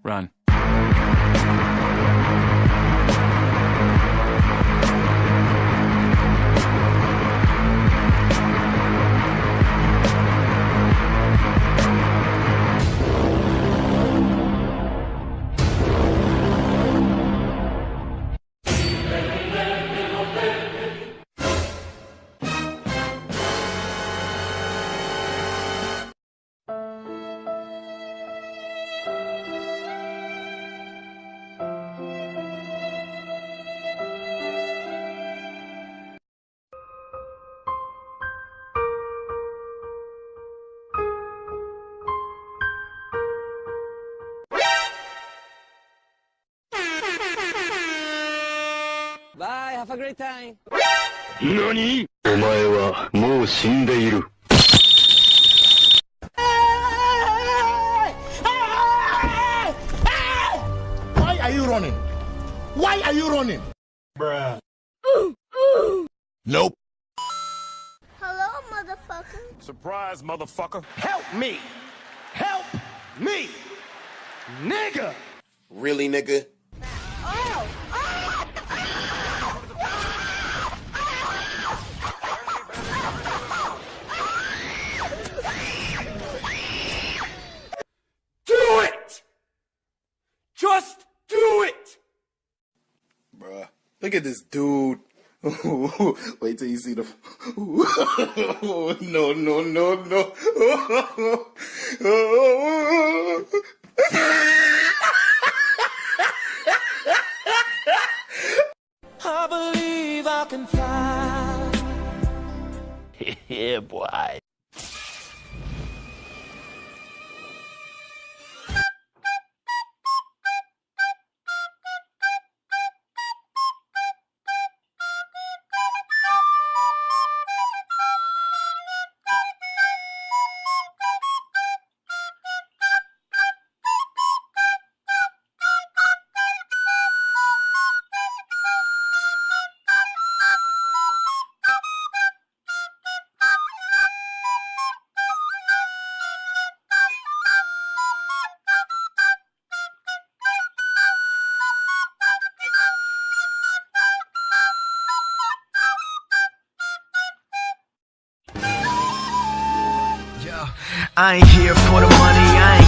Run. Bye, have a great time. 何？お前はもう死んでいる。Why are you running? Why are you running? Bruh. Nope. Hello, motherfucker. Surprise, motherfucker. Help me! Help me! Nigga! Really, nigga? Oh! Do it! Just do it! Bruh. Look at this dude. Wait till you see the... No, no, no, no. I believe I can fly. Yeah, boy. I ain't here for the money, I ain't